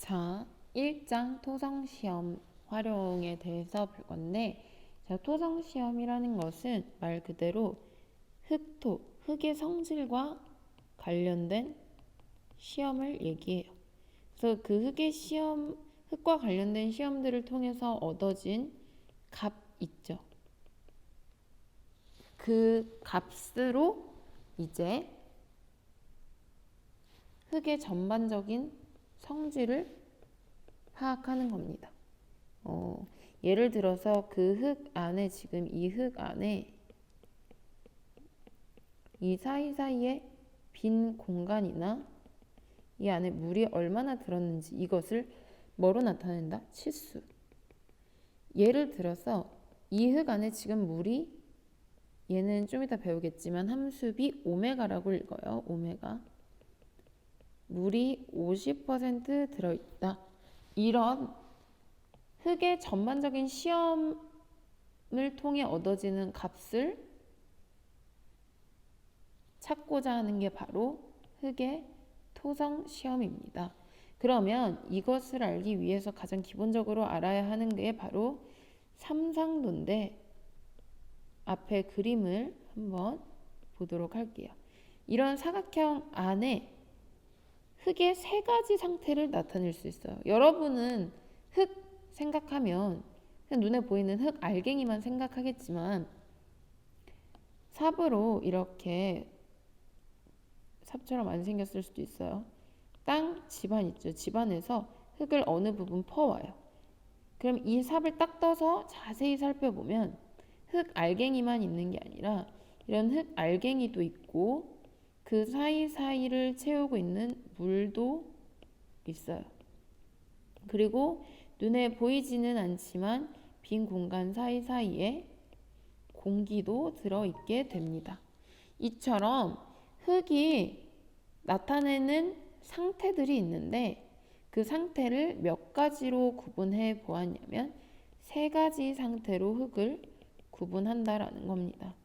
자, 1장 토성시험 활용에 대해서 볼 건데, 자, 토성시험이라는 것은 말 그대로 흙의 성질과 관련된 시험을 얘기해요. 그래서 그 흙과 관련된 시험들을 통해서 얻어진 값 있죠. 그 값으로 이제 흙의 전반적인 성질을 파악하는 겁니다. 예를 들어서 그 흙 안에 지금 이 흙 안에 이 사이사이에 빈 공간이나 이 안에 물이 얼마나 들었는지 이것을 뭐로 나타낸다? 치수. 예를 들어서 이 흙 안에 지금 물이 얘는 좀 이따 배우겠지만 함수비 오메가라고 읽어요. 오메가. 물이 50% 들어있다. 이런 흙의 전반적인 시험을 통해 얻어지는 값을 찾고자 하는 게 바로 흙의 토성 시험입니다. 그러면 이것을 알기 위해서 가장 기본적으로 알아야 하는 게 바로 삼상도인데 앞에 그림을 한번 보도록 할게요. 이런 사각형 안에 흙의 세 가지 상태를 나타낼 수 있어요. 여러분은 흙 생각하면 그냥 눈에 보이는 흙 알갱이만 생각하겠지만 삽으로 이렇게 삽처럼 안 생겼을 수도 있어요. 땅 집안 있죠. 집안에서 흙을 어느 부분 퍼와요. 그럼 이 삽을 딱 떠서 자세히 살펴보면 흙 알갱이만 있는 게 아니라 이런 흙 알갱이도 있고 그 사이사이를 채우고 있는 물도 있어요. 그리고 눈에 보이지는 않지만 빈 공간 사이사이에 공기도 들어있게 됩니다. 이처럼 흙이 나타내는 상태들이 있는데 그 상태를 몇 가지로 구분해 보았냐면 세 가지 상태로 흙을 구분한다라는 겁니다.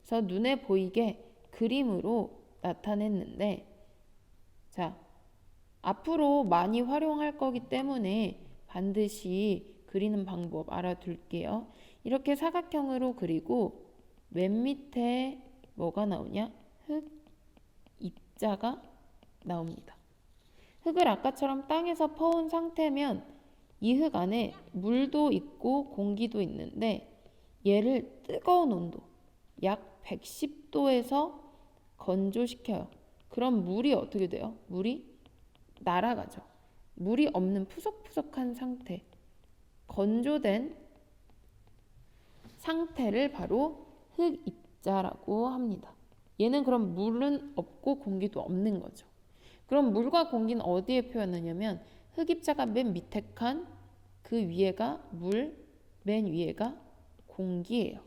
그래서 눈에 보이게 그림으로 나타냈는데 자, 앞으로 많이 활용할 거기 때문에 반드시 그리는 방법 알아둘게요. 이렇게 사각형으로 그리고 맨 밑에 뭐가 나오냐? 흙 입자가 나옵니다. 흙을 아까처럼 땅에서 퍼온 상태면 이 흙 안에 물도 있고 공기도 있는데 얘를 뜨거운 온도 약 110도에서 건조시켜요. 그럼 물이 어떻게 돼요? 물이 날아가죠. 물이 없는 푸석푸석한 상태, 건조된 상태를 바로 흙입자라고 합니다. 얘는 그럼 물은 없고 공기도 없는 거죠. 그럼 물과 공기는 어디에 표현하냐면 흙입자가 맨 밑에 칸, 그 위에가 물, 맨 위에가 공기예요.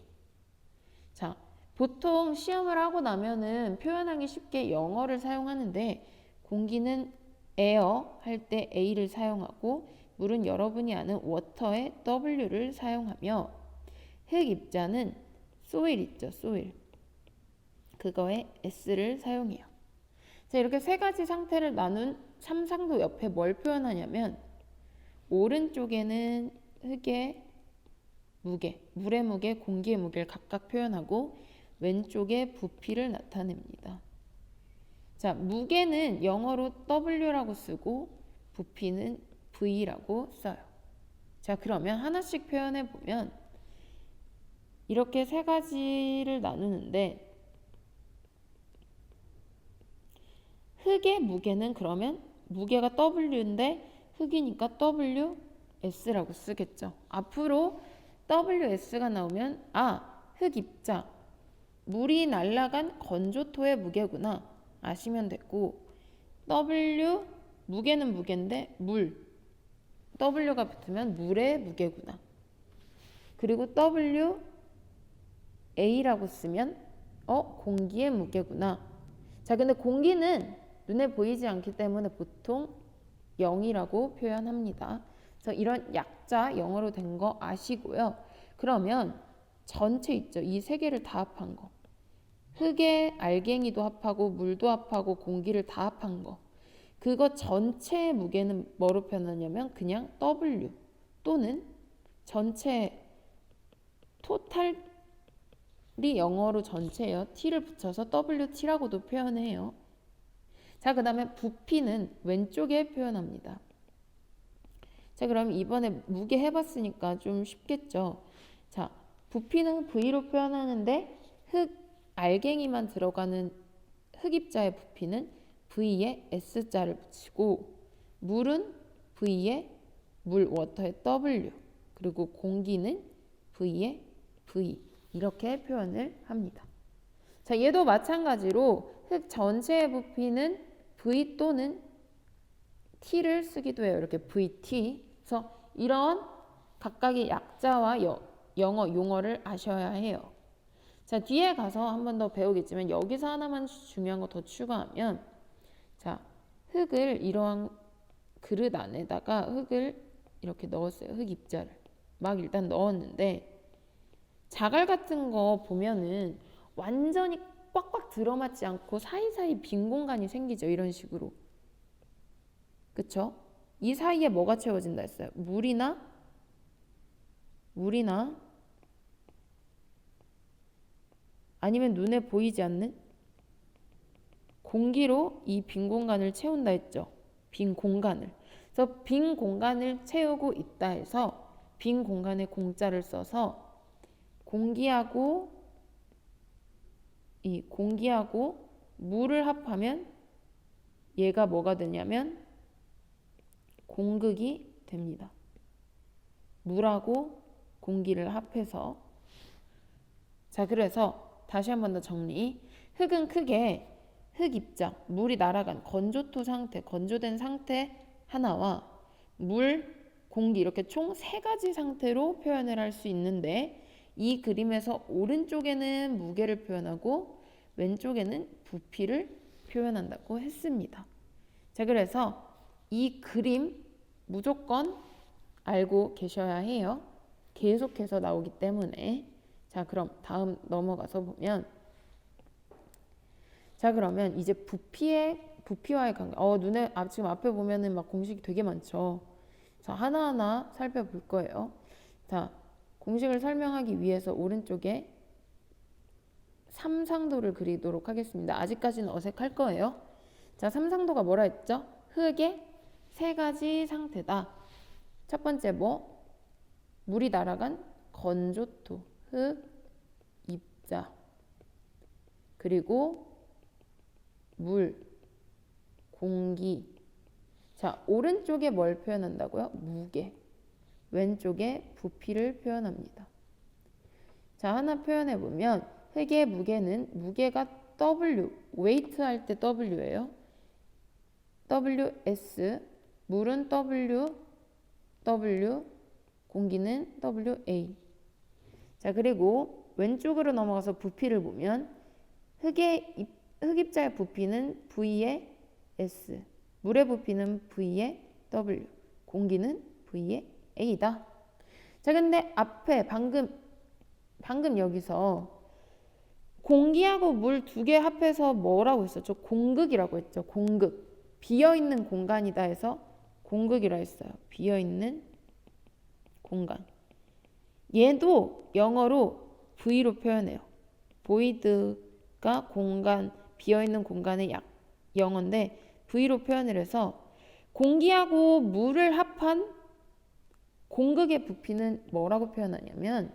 자, 보통 시험을 하고 나면은 표현하기 쉽게 영어를 사용하는데 공기는 에어 할 때 A를 사용하고 물은 여러분이 아는 워터의 W를 사용하며 흙입자는 소일 있죠, 소일. 그거에 S를 사용해요. 자, 이렇게 세 가지 상태를 나눈 삼상도 옆에 뭘 표현하냐면 오른쪽에는 흙의 무게, 물의 무게, 공기의 무게를 각각 표현하고 왼쪽에 부피를 나타냅니다. 자, 무게는 영어로 W라고 쓰고 부피는 V라고 써요. 자, 그러면 하나씩 표현해 보면 이렇게 세 가지를 나누는데 흙의 무게는 그러면 무게가 W인데 흙이니까 WS라고 쓰겠죠. 앞으로 WS가 나오면 흙입자, 물이 날아간 건조토의 무게구나 아시면 됐고 W, 무게는 무게인데 물, W가 붙으면 물의 무게구나. 그리고 W, A라고 쓰면 공기의 무게구나. 자, 근데 공기는 눈에 보이지 않기 때문에 보통 0이라고 표현합니다. 그래서 이런 약자 영어로 된 거 아시고요. 그러면 전체 있죠. 이 세 개를 다 합한 거. 흙의 알갱이도 합하고 물도 합하고 공기를 다 합한 거. 그거 전체의 무게는 뭐로 표현하냐면 그냥 W 또는 전체 토탈이 영어로 전체예요. T를 붙여서 WT라고도 표현해요. 자, 그 다음에 부피는 왼쪽에 표현합니다. 자, 그럼 이번에 무게 해봤으니까 좀 쉽겠죠. 자, 부피는 V로 표현하는데 알갱이만 들어가는 흑입자의 부피는 V에 S자를 붙이고 물은 V에 워터에 W 그리고 공기는 V에 V 이렇게 표현을 합니다. 자, 얘도 마찬가지로 흙 전체의 부피는 V 또는 T를 쓰기도 해요. 이렇게 VT. 그래서 이런 각각의 약자와 영어 용어를 아셔야 해요. 자, 뒤에 가서 한 번 더 배우겠지만 여기서 하나만 중요한 거 더 추가하면 자, 흙을 이러한 그릇 안에다가 흙을 이렇게 넣었어요. 흙 입자를 막 일단 넣었는데 자갈 같은 거 보면은 완전히 꽉꽉 들어맞지 않고 사이사이 빈 공간이 생기죠. 이런 식으로. 그쵸? 이 사이에 뭐가 채워진다 했어요? 물이나 아니면 눈에 보이지 않는 공기로 이 빈 공간을 채운다 했죠. 빈 공간을. 그래서 빈 공간을 채우고 있다 해서 빈 공간에 공자를 써서 공기하고 물을 합하면 얘가 뭐가 되냐면 공극이 됩니다. 물하고 공기를 합해서. 자, 그래서 다시 한 번 더 정리. 흙은 크게 흙입자, 물이 날아간 건조토 상태, 건조된 상태 하나와 물, 공기 이렇게 총 3가지 상태로 표현을 할 수 있는데 이 그림에서 오른쪽에는 무게를 표현하고 왼쪽에는 부피를 표현한다고 했습니다. 자, 그래서 이 그림 무조건 알고 계셔야 해요. 계속해서 나오기 때문에. 자, 그럼 다음 넘어가서 보면 자, 그러면 이제 부피와의 관계. 지금 앞에 보면은 막 공식이 되게 많죠. 자, 하나하나 살펴볼 거예요. 자, 공식을 설명하기 위해서 오른쪽에 삼상도를 그리도록 하겠습니다. 아직까지는 어색할 거예요. 자, 삼상도가 뭐라 했죠? 흙의 3가지 상태다. 첫 번째 물이 날아간 건조토, 흙, 입자. 그리고 물, 공기. 자, 오른쪽에 뭘 표현한다고요? 무게. 왼쪽에 부피를 표현합니다. 자, 하나 표현해 보면 흙의 무게가 W, 웨이트 할 때 W예요. WS, 물은 W, 공기는 WA. 자, 그리고 왼쪽으로 넘어가서 부피를 보면 흙입자의 부피는 V에 S, 물의 부피는 V에 W, 공기는 V에 A다. 자, 근데 앞에 방금 여기서 공기하고 물 2개 합해서 뭐라고 했었죠? 공극이라고 했죠. 공극. 비어있는 공간이다 해서 공극이라 했어요. 비어있는 공간. 얘도 영어로 V로 표현해요. void가 공간, 비어있는 공간의 영어인데 V로 표현을 해서 공기하고 물을 합한 공극의 부피는 뭐라고 표현하냐면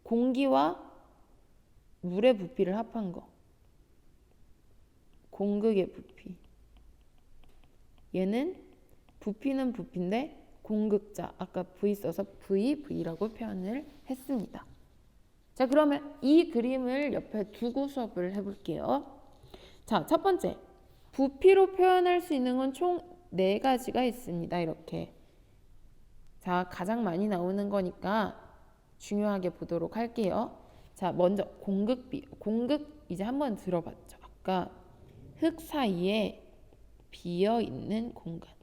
공기와 물의 부피를 합한 거. 공극의 부피. 얘는 부피는 부피인데 공극자. 아까 V 써서 V라고 표현을 했습니다. 자, 그러면 이 그림을 옆에 두고 수업을 해볼게요. 자, 첫 번째. 부피로 표현할 수 있는 건 총 4가지가 있습니다. 이렇게. 자, 가장 많이 나오는 거니까 중요하게 보도록 할게요. 자, 먼저 공극비. 공극 이제 한번 들어봤죠. 아까 흙 사이에 비어있는 공간.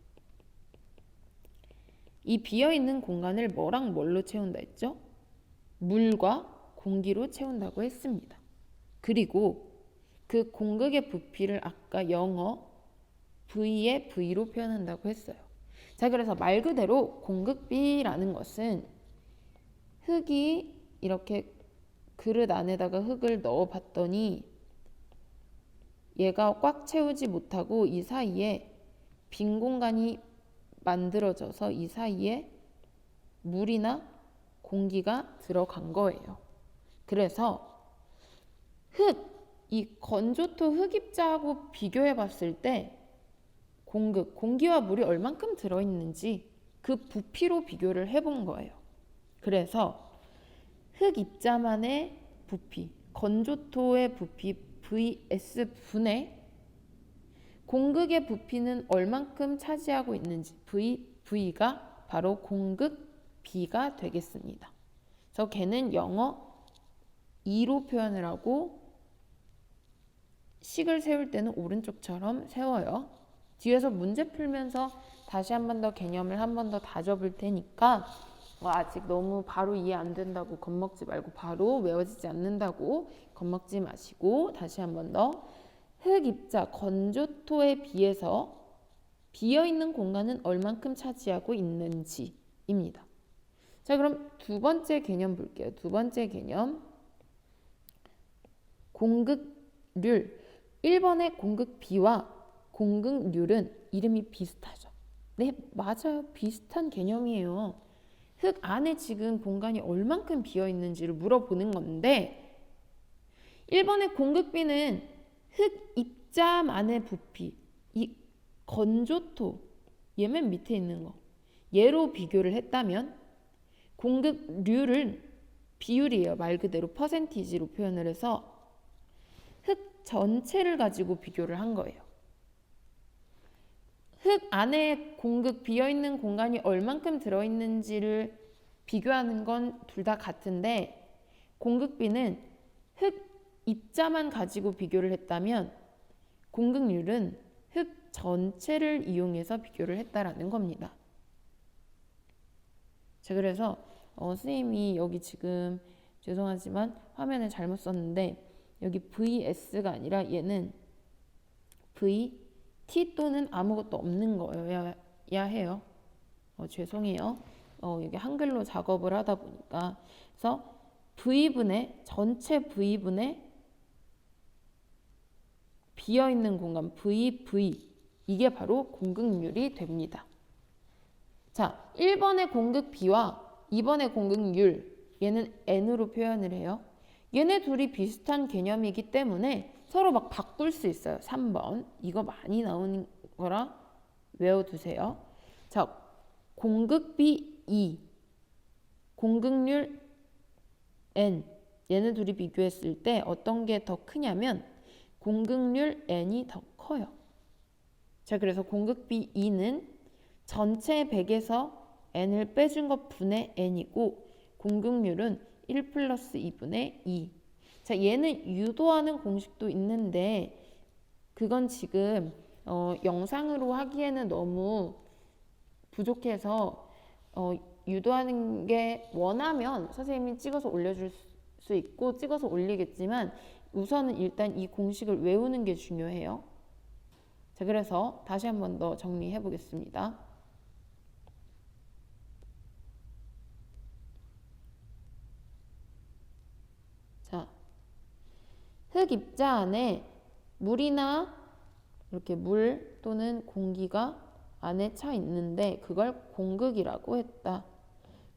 이 비어있는 공간을 뭐랑 뭘로 채운다 했죠? 물과 공기로 채운다고 했습니다. 그리고 그 공극의 부피를 아까 영어 V의 V로 표현한다고 했어요. 자, 그래서 말 그대로 공극비라는 것은 흙이 이렇게 그릇 안에다가 흙을 넣어 봤더니 얘가 꽉 채우지 못하고 이 사이에 빈 공간이 만들어져서 이 사이에 물이나 공기가 들어간 거예요. 그래서 이 건조토 흙입자하고 비교해 봤을 때 공기와 물이 얼만큼 들어있는지 그 부피로 비교를 해본 거예요. 그래서 흙입자만의 부피, 건조토의 부피 vs분의 공극의 부피는 얼만큼 차지하고 있는지 V가 바로 공극비가 되겠습니다. 그래서 걔는 영어 2로 표현을 하고 식을 세울 때는 오른쪽처럼 세워요. 뒤에서 문제 풀면서 다시 한 번 더 개념을 한 번 더 다져볼 테니까 아직 너무 바로 이해 안 된다고 겁먹지 말고 바로 외워지지 않는다고 겁먹지 마시고 다시 한 번 더 흙입자 건조토에 비해서 비어있는 공간은 얼만큼 차지하고 있는지입니다. 자, 그럼 두 번째 개념 볼게요. 두 번째 개념 공극률. 1번의 공극비와 공극률은 이름이 비슷하죠. 네, 맞아요. 비슷한 개념이에요. 흙 안에 지금 공간이 얼만큼 비어 있는지를 물어보는 건데 1번의 공극비는 흙 입자만의 부피, 이 건조토, 얘 맨 밑에 있는 거, 얘로 비교를 했다면 공극률은 비율이에요. 말 그대로 퍼센티지로 표현을 해서 흙 전체를 가지고 비교를 한 거예요. 흙 안에 공극 비어있는 공간이 얼만큼 들어있는지를 비교하는 건 둘 다 같은데 공극비는 흙 입자만 가지고 비교를 했다면 공극률은 흙 전체를 이용해서 비교를 했다라는 겁니다. 자, 그래서 선생님이 여기 지금 죄송하지만 화면을 잘못 썼는데 여기 VS가 아니라 얘는 T 또는 아무것도 없는 거여야 해요. 죄송해요. 여기 한글로 작업을 하다 보니까 그래서 V분의 전체 V분의 비어있는 공간 VV 이게 바로 공극률이 됩니다. 자, 1번의 공극비와 2번의 공극률 얘는 N으로 표현을 해요. 얘네 둘이 비슷한 개념이기 때문에 서로 막 바꿀 수 있어요. 3번 이거 많이 나오는 거라 외워두세요. 자, 공극비 2 공극률 N 얘네 둘이 비교했을 때 어떤 게 더 크냐면 공극률 N이 더 커요. 자, 그래서 공극비 2는 전체 100에서 N을 빼준 것 분의 N이고 공극률은 1 플러스 2분의 2. 자, 얘는 유도하는 공식도 있는데 그건 지금 영상으로 하기에는 너무 부족해서 유도하는 게 원하면 선생님이 찍어서 올려줄 수 있고 찍어서 올리겠지만 우선은 일단 이 공식을 외우는 게 중요해요. 자, 그래서 다시 한 번 더 정리해 보겠습니다. 자, 흙 입자 안에 물이나 이렇게 물 또는 공기가 안에 차 있는데 그걸 공극이라고 했다.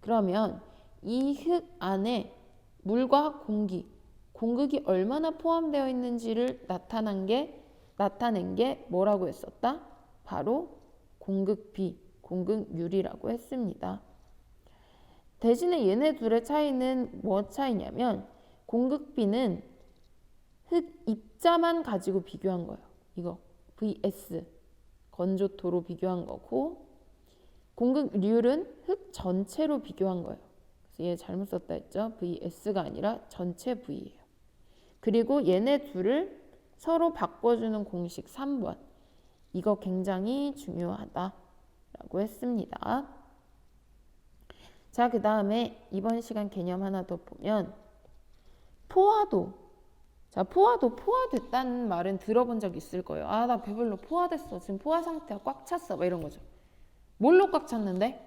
그러면 이 흙 안에 물과 공극이 얼마나 포함되어 있는지를 나타낸 게 뭐라고 했었다? 바로 공극비, 공극률이라고 했습니다. 대신에 얘네 둘의 차이는 뭐 차이냐면 공극비는 흙 입자만 가지고 비교한 거예요. 이거 VS 건조토로 비교한 거고 공극률은 흙 전체로 비교한 거예요. 그래서 얘 잘못 썼다 했죠. VS가 아니라 전체 V예요. 그리고 얘네 둘을 서로 바꿔주는 공식 3번 이거 굉장히 중요하다라고 했습니다. 자, 그 다음에 이번 시간 개념 하나 더 보면 포화도. 자, 포화됐다는 말은 들어본 적 있을 거예요. 아, 나 배불러. 포화됐어. 지금 포화 상태야. 꽉 찼어. 막 이런 거죠. 뭘로 꽉 찼는데?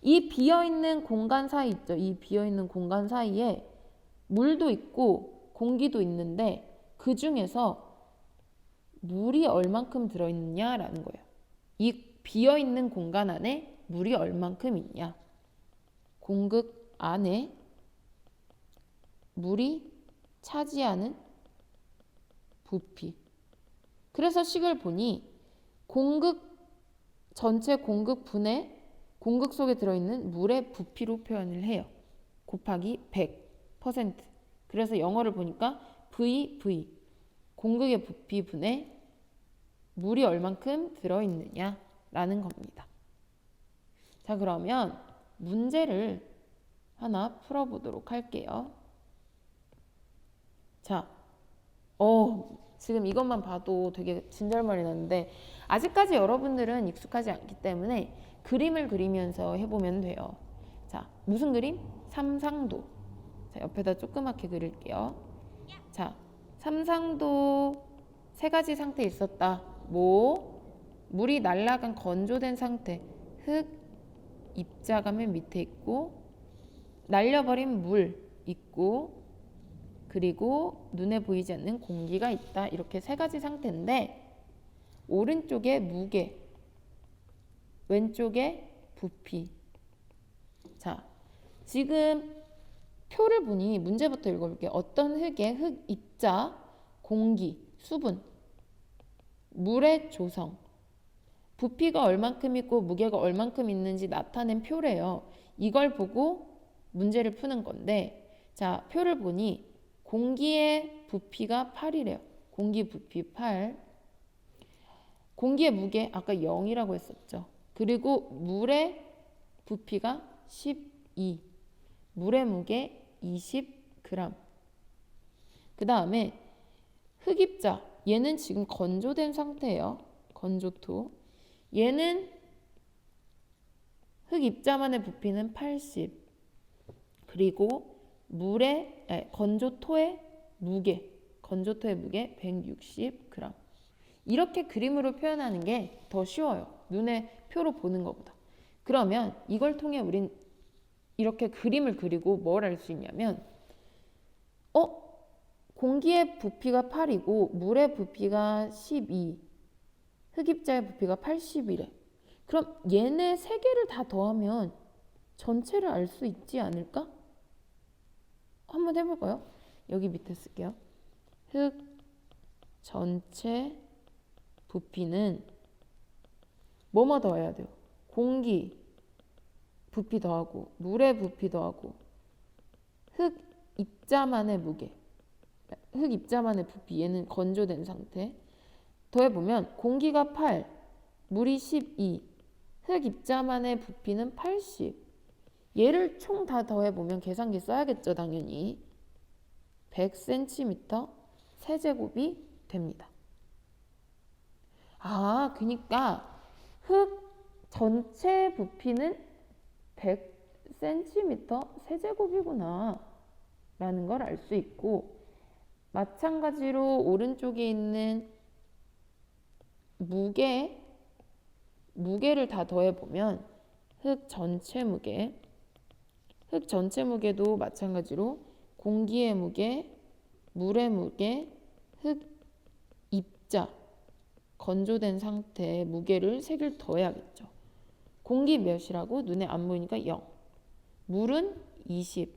이 비어있는 공간 사이 있죠. 이 비어있는 공간 사이에 물도 있고 공기도 있는데 그 중에서 물이 얼만큼 들어있느냐라는 거예요. 이 비어있는 공간 안에 물이 얼만큼 있냐. 공극 안에 물이 차지하는 부피. 그래서 식을 보니 전체 공극 분의 공극 속에 들어있는 물의 부피로 표현을 해요. 곱하기 100%. 그래서 영어를 보니까 VV. 공극의 부피 분의 물이 얼만큼 들어있느냐라는 겁니다. 자, 그러면 문제를 하나 풀어보도록 할게요. 자, 지금 이것만 봐도 되게 진절머리 나는데 아직까지 여러분들은 익숙하지 않기 때문에 그림을 그리면서 해보면 돼요. 자, 무슨 그림? 삼상도. 자, 옆에다 조그맣게 그릴게요. 자, 삼상도 세 가지 상태 있었다. 물이 날아간 건조된 상태. 흙, 입자가 맨 밑에 있고 날려버린 물 있고 그리고 눈에 보이지 않는 공기가 있다. 이렇게 세 가지 상태인데 오른쪽에 무게, 왼쪽에 부피. 자, 지금 표를 보니 문제부터 읽어볼게요. 어떤 흙에 흙 입자, 공기, 수분, 물의 조성, 부피가 얼만큼 있고 무게가 얼만큼 있는지 나타낸 표래요. 이걸 보고 문제를 푸는 건데 자, 표를 보니 공기의 부피가 8이래요. 공기 부피 8. 공기의 무게 아까 0이라고 했었죠. 그리고 물의 부피가 12. 물의 무게 20g. 그 다음에 흑입자. 얘는 지금 건조된 상태예요. 건조토. 얘는 흑입자만의 부피는 80. 그리고 건조토의 무게 160g. 이렇게 그림으로 표현하는 게 더 쉬워요. 눈에 표로 보는 것보다. 그러면 이걸 통해 우린 이렇게 그림을 그리고 뭘 알 수 있냐면 공기의 부피가 8이고 물의 부피가 12, 흑입자의 부피가 80이래. 그럼 얘네 세 개를 다 더하면 전체를 알 수 있지 않을까? 한번 해볼까요? 여기 밑에 쓸게요. 흙 전체 부피는 뭐뭐 더해야 돼요? 공기 부피 더하고 물의 부피 더하고 흙 입자만의 무게, 흙 입자만의 부피, 얘는 건조된 상태 더해보면 공기가 8, 물이 12, 흙 입자만의 부피는 80. 얘를 총 다 더해보면 계산기 써야겠죠, 당연히. 100cm 세제곱이 됩니다. 아, 그러니까 흙 전체 부피는 100cm 세제곱이구나 라는 걸 알 수 있고 마찬가지로 오른쪽에 있는 무게를 다 더해보면 흙 전체 무게도 마찬가지로 공기의 무게, 물의 무게, 흙 입자, 건조된 상태의 무게를 세 개를 더해야겠죠. 공기 몇이라고? 눈에 안 보이니까 0. 물은 20.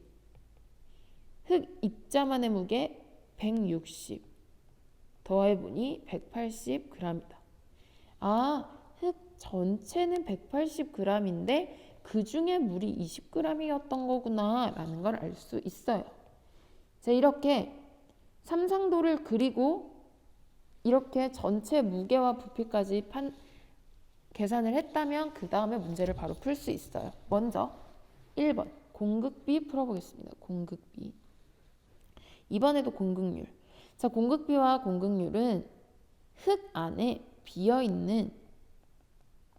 흙 입자만의 무게 160. 더해보니 180g이다. 아, 흙 전체는 180g인데 그 중에 물이 20g이었던 거구나 라는 걸 알 수 있어요. 자, 이렇게 삼상도를 그리고 이렇게 전체 무게와 부피까지 계산을 했다면 그 다음에 문제를 바로 풀 수 있어요. 먼저 1번 공극비 풀어보겠습니다. 공극비. 이번에도 공극률. 자, 공극비와 공극률은 흙 안에 비어있는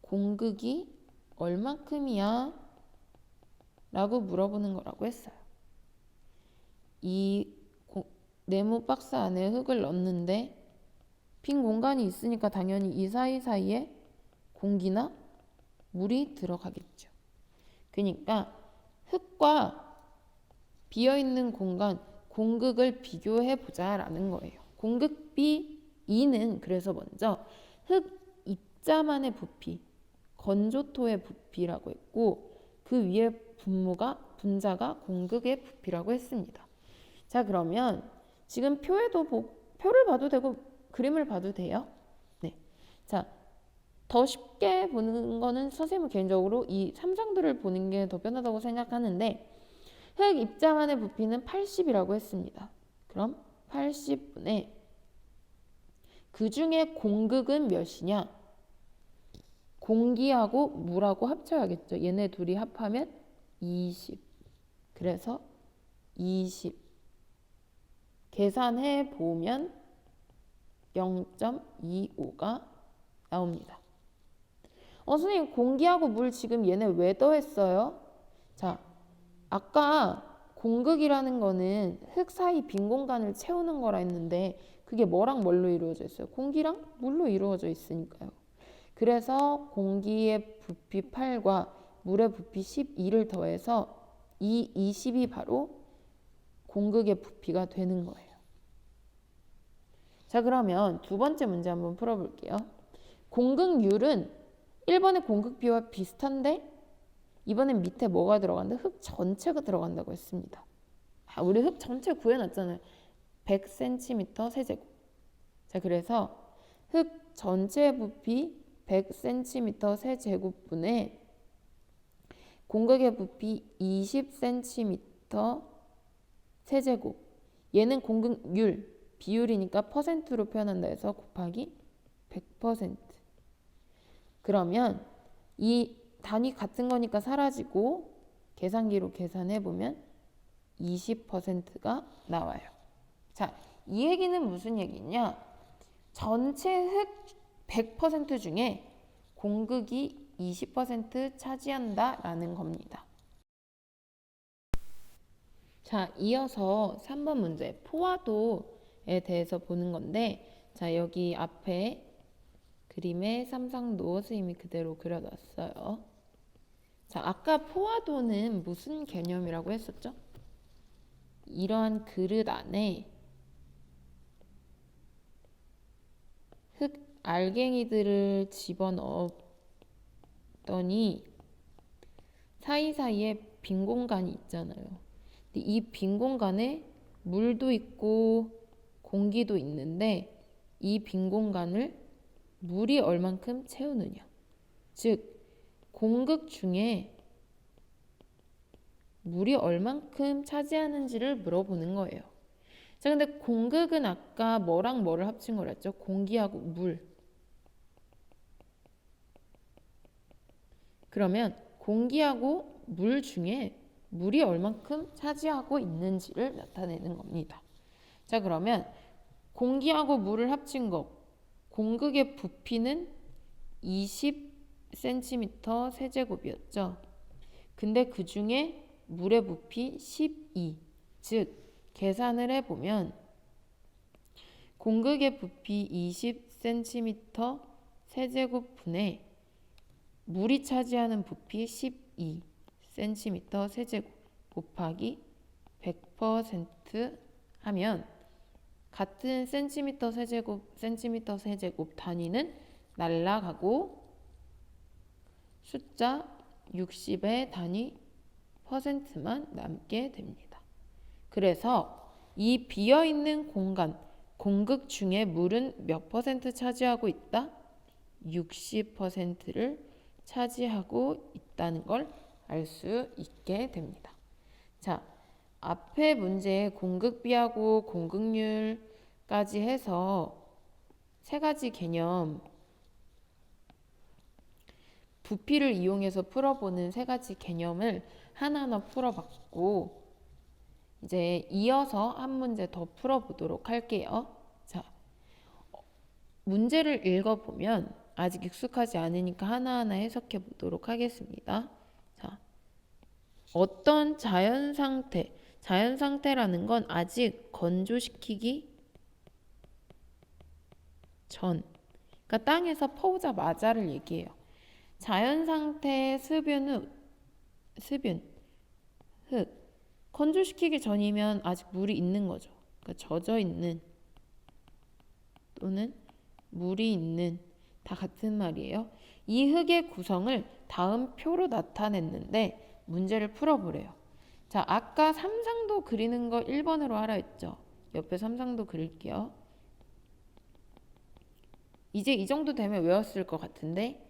공극이 얼만큼이야? 라고 물어보는 거라고 했어요. 이 네모 박스 안에 흙을 넣는데 빈 공간이 있으니까 당연히 이 사이사이에 공기나 물이 들어가겠죠. 그러니까 흙과 비어있는 공간, 공극을 비교해 보자라는 거예요. 공극비 E는 그래서 먼저 흙 입자만의 부피, 건조토의 부피라고 했고 그 위에 분자가 공극의 부피라고 했습니다. 자, 그러면 지금 표를 봐도 되고 그림을 봐도 돼요. 네. 자, 더 쉽게 보는 거는 선생님은 개인적으로 이 삼상들을 보는 게 더 편하다고 생각하는데 흙 입자만의 부피는 80이라고 했습니다. 그럼 80분의 그 중에 공극은 몇이냐? 공기하고 물하고 합쳐야겠죠. 얘네 둘이 합하면 20. 그래서 20. 계산해 보면 0.25가 나옵니다. 선생님 공기하고 물 지금 얘네 왜 더했어요? 자, 아까 공극이라는 거는 흙 사이 빈 공간을 채우는 거라 했는데 그게 뭐랑 뭘로 이루어져 있어요? 공기랑 물로 이루어져 있으니까요. 그래서 공기의 부피 8과 물의 부피 12를 더해서 이 20이 바로 공극의 부피가 되는 거예요. 자, 그러면 두 번째 문제 한번 풀어볼게요. 공극률은 1번의 공극비와 비슷한데 이번엔 밑에 뭐가 들어간다? 흙 전체가 들어간다고 했습니다. 우리 흙 전체 구해놨잖아요. 100cm 세제곱. 자, 그래서 흙 전체 부피 100cm 세제곱분의 공극의 부피 20cm 세제곱. 얘는 공극률, 비율이니까 퍼센트로 표현한다 해서 곱하기 100%. 그러면 이 단위 같은 거니까 사라지고 계산기로 계산해보면 20%가 나와요. 자, 이 얘기는 무슨 얘기냐? 전체 흙 100% 중에 공극이 20% 차지한다라는 겁니다. 자, 이어서 3번 문제 포화도에 대해서 보는 건데, 자, 여기 앞에 그림에 삼상도 선생님이 그대로 그려놨어요. 자, 아까 포화도는 무슨 개념이라고 했었죠? 이러한 그릇 안에 흙 알갱이들을 집어넣었더니 사이사이에 빈 공간이 있잖아요. 근데 이 빈 공간에 물도 있고 공기도 있는데 이 빈 공간을 물이 얼만큼 채우느냐. 즉 공극 중에 물이 얼만큼 차지하는지를 물어보는 거예요. 자, 근데 공극은 아까 뭐랑 뭐를 합친 거랬죠? 공기하고 물. 그러면 공기하고 물 중에 물이 얼만큼 차지하고 있는지를 나타내는 겁니다. 자, 그러면 공기하고 물을 합친 거, 공극의 부피는 20cm 세제곱이었죠. 근데 그 중에 물의 부피 12. 즉 계산을 해보면 공극의 부피 20cm 세제곱분의 물이 차지하는 부피 12cm 세제곱 곱하기 100% 하면 같은 센티미터 세제곱 단위는 날라가고 숫자 60의 단위 퍼센트만 남게 됩니다. 그래서 이 비어있는 공간, 공극 중에 물은 몇 퍼센트 차지하고 있다? 60%를 차지하고 있다는 걸 알 수 있게 됩니다. 자, 앞에 문제에 공극비하고 공극률까지 해서 세 가지 개념, 부피를 이용해서 풀어보는 세 가지 개념을 하나하나 풀어봤고 이제 이어서 한 문제 더 풀어보도록 할게요. 자, 문제를 읽어보면 아직 익숙하지 않으니까 하나하나 해석해 보도록 하겠습니다. 자, 어떤 자연 상태, 자연 상태라는 건 아직 건조시키기 전, 그러니까 땅에서 퍼오자마자를 얘기해요. 자연 상태의 습윤, 흙, 건조시키기 전이면 아직 물이 있는 거죠. 그러니까 젖어 있는 또는 물이 있는, 다 같은 말이에요. 이 흙의 구성을 다음 표로 나타냈는데 문제를 풀어보래요. 자, 아까 삼상도 그리는 거 1번으로 하라 했죠. 옆에 삼상도 그릴게요. 이제 이 정도 되면 외웠을 것 같은데,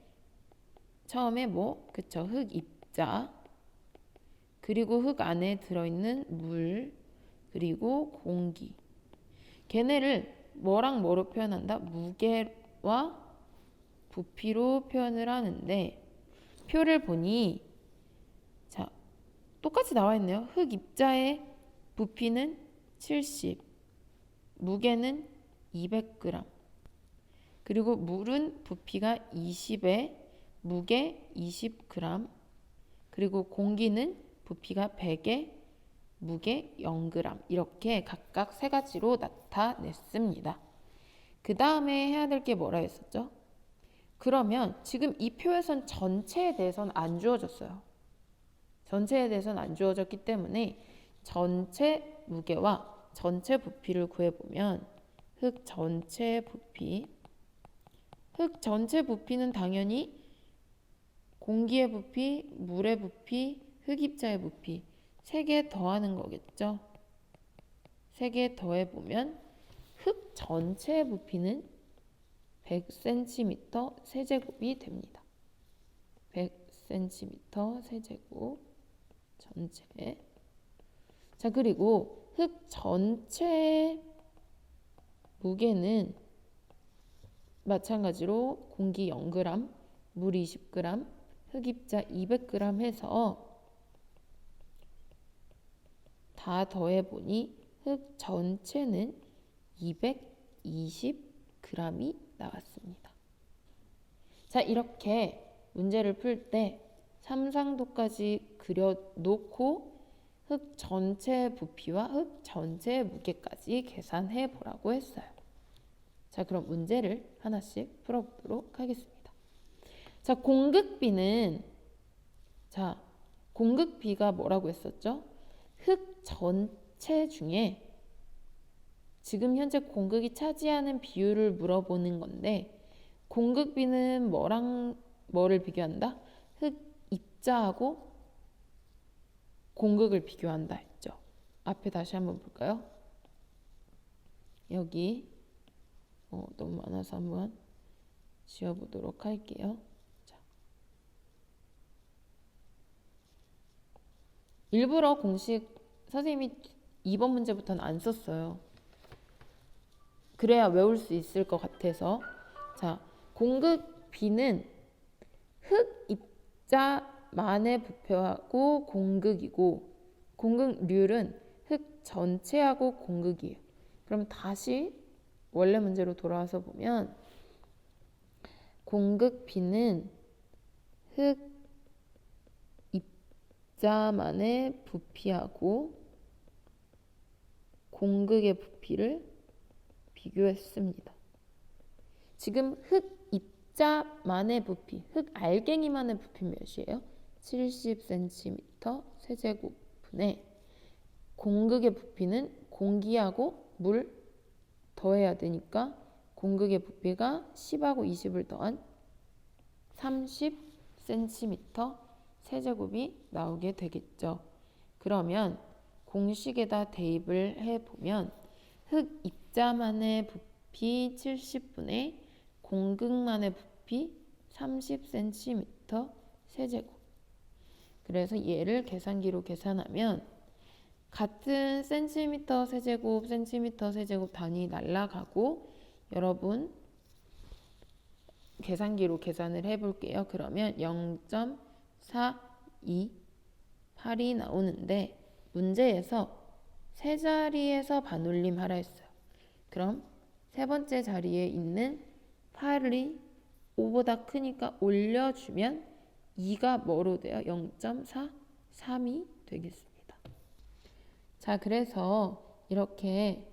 처음에 그쵸, 흙 입자, 그리고 흙 안에 들어있는 물, 그리고 공기. 걔네를 뭐랑 뭐로 표현한다? 무게와 부피로 표현을 하는데, 표를 보니 자, 똑같이 나와 있네요. 흙 입자의 부피는 70, 무게는 200g. 그리고 물은 부피가 20에 무게 20g. 그리고 공기는 부피가 100에 무게 0g. 이렇게 각각 세 가지로 나타냈습니다. 그 다음에 해야 될 게 뭐라 했었죠? 그러면 지금 이 표에선 전체에 대해서는 안 주어졌어요. 전체에 대해서는 안 주어졌기 때문에 전체 무게와 전체 부피를 구해보면 흙 전체 부피는 당연히 공기의 부피, 물의 부피, 흙입자의 부피 3개 더하는 거겠죠. 3개 더해보면 흙 전체의 부피는 100cm 세제곱이 됩니다. 100cm 세제곱 전체. 자, 그리고 흙 전체의 무게는 마찬가지로 공기 0g, 물 20g, 흙입자 200g 해서 다 더해보니 흙 전체는 220g이 나왔습니다. 자, 이렇게 문제를 풀 때 삼상도까지 그려놓고 흙 전체 부피와 흙 전체 무게까지 계산해 보라고 했어요. 자, 그럼 문제를 하나씩 풀어보도록 하겠습니다. 자, 공급비가 뭐라고 했었죠? 흙 전체 중에 지금 현재 공급이 차지하는 비율을 물어보는 건데, 공급비는 뭐를 비교한다? 흙 입자하고 공급을 비교한다 했죠. 앞에 다시 한번 볼까요? 여기 너무 많아서 한번 지워보도록 할게요. 자. 일부러 공식 선생님이 2번 문제부터는 안 썼어요. 그래야 외울 수 있을 것 같아서. 자, 공급비는 흙 입자만의 부피하고 공급이고, 공급률은 흙 전체하고 공급이에요. 그럼 다시 원래 문제로 돌아와서 보면 공급비는 흙 입자만의 부피하고 공급의 부피를 비교했습니다. 지금 흙 입자만의 부피, 흙 알갱이만의 부피 몇이에요? 70cm 세제곱분에 공극의 부피는 공기하고 물 더해야 되니까 공극의 부피가 10하고 20을 더한 30cm 세제곱이 나오게 되겠죠. 그러면 공식에다 대입을 해보면 흙 입자만의 부피 70분의 공극만의 부피 30cm 세제곱. 그래서 얘를 계산기로 계산하면 같은 센티미터 세제곱, 센티미터 세제곱 단위 날라가고, 여러분 계산기로 계산을 해볼게요. 그러면 0.428이 나오는데 문제에서 세 자리에서 반올림 하라 했어요. 그럼 세 번째 자리에 있는 8이 5보다 크니까 올려주면 2가 뭐로 돼요? 0.43이 되겠습니다. 자, 그래서 이렇게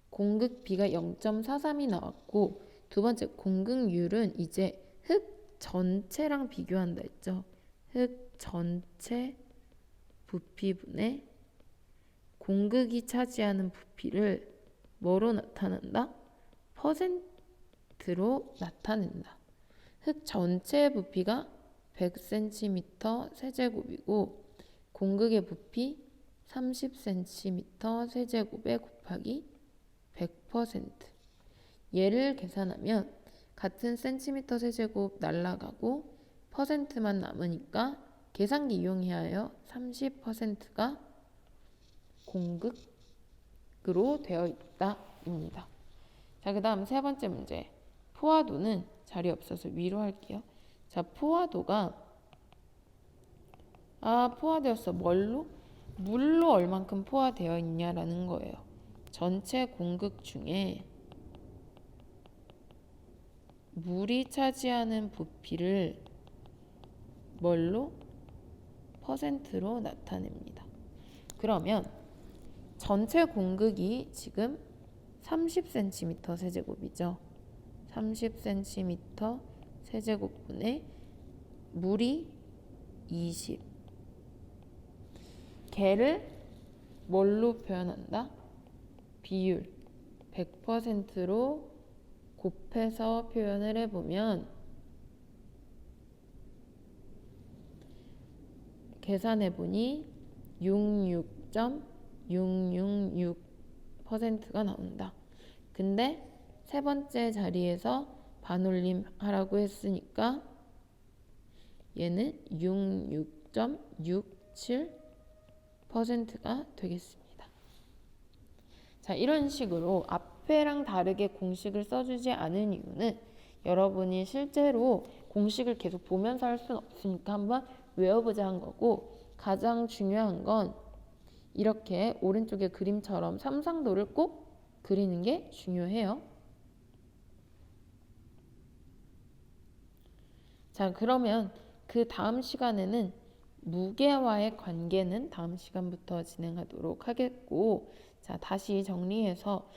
공급비가 0.43이 나왔고, 두 번째 공급률은 이제 흙 전체랑 비교한다 했죠. 흙 전체 부피분의 공극이 차지하는 부피를 뭐로 나타낸다? 퍼센트로 나타낸다. 흙 전체의 부피가 100cm 세제곱이고 공극의 부피 30cm 세제곱에 곱하기 100%. 얘를 계산하면 같은 센티미터 세제곱 날라가고 퍼센트만 남으니까 계산기 이용해야 해요. 30%가 공극으로 되어 있다입니다. 자, 그 다음 세 번째 문제. 포화도는 자리 없어서 위로 할게요. 자, 포화도가 포화되었어. 뭘로? 물로 얼만큼 포화되어 있냐라는 거예요. 전체 공극 중에 물이 차지하는 부피를 뭘로? 퍼센트로 나타냅니다. 그러면 전체 공극이 지금 30cm 세제곱이죠. 30cm 세제곱분의 물이 20. 걔를 뭘로 표현한다? 비율 100%로 곱해서 표현을 해보면 계산해보니 66.666%가 나온다. 근데 세 번째 자리에서 반올림 하라고 했으니까 얘는 66.67%가 되겠습니다. 자, 이런 식으로 앞에랑 다르게 공식을 써주지 않은 이유는 여러분이 실제로 공식을 계속 보면서 할 수는 없으니까 한번 외워보자 한 거고, 가장 중요한 건 이렇게 오른쪽의 그림처럼 삼상도를 꼭 그리는 게 중요해요. 자, 그러면 그 다음 시간에는 무게와의 관계는 다음 시간부터 진행하도록 하겠고, 자, 다시 정리해서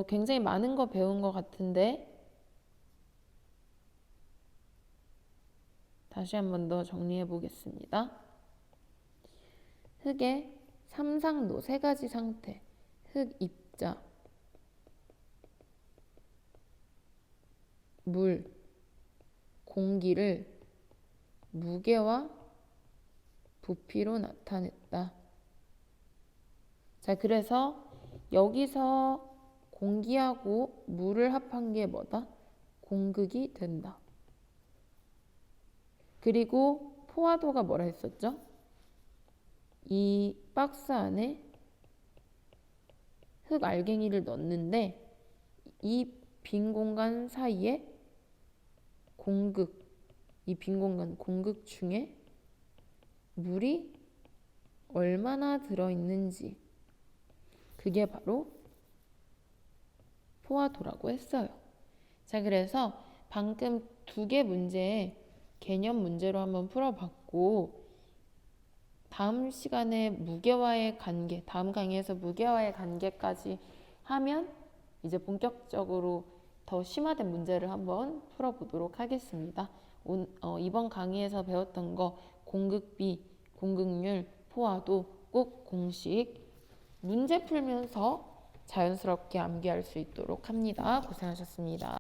굉장히 많은 거 배운 것 같은데 다시 한 번 더 정리해 보겠습니다. 흙의 삼상도 세 가지 상태, 흙 입자, 물, 공기를 무게와 부피로 나타냈다. 자, 그래서 여기서 공기하고 물을 합한 게 뭐다? 공극이 된다. 그리고 포화도가 뭐라 했었죠? 이 박스 안에 흙 알갱이를 넣는데 이 빈 공간 사이에 공극, 이 빈 공간 공극 중에 물이 얼마나 들어있는지, 그게 바로 포화도라고 했어요. 자, 그래서 방금 두 개 문제 개념 문제로 한번 풀어봤고, 다음 시간에 무게와의 관계, 다음 강의에서 무게와의 관계까지 하면 이제 본격적으로 더 심화된 문제를 한번 풀어보도록 하겠습니다. 이번 강의에서 배웠던 거 공극비, 공극률, 포화도 꼭 공식 문제 풀면서 자연스럽게 암기할 수 있도록 합니다. 고생하셨습니다.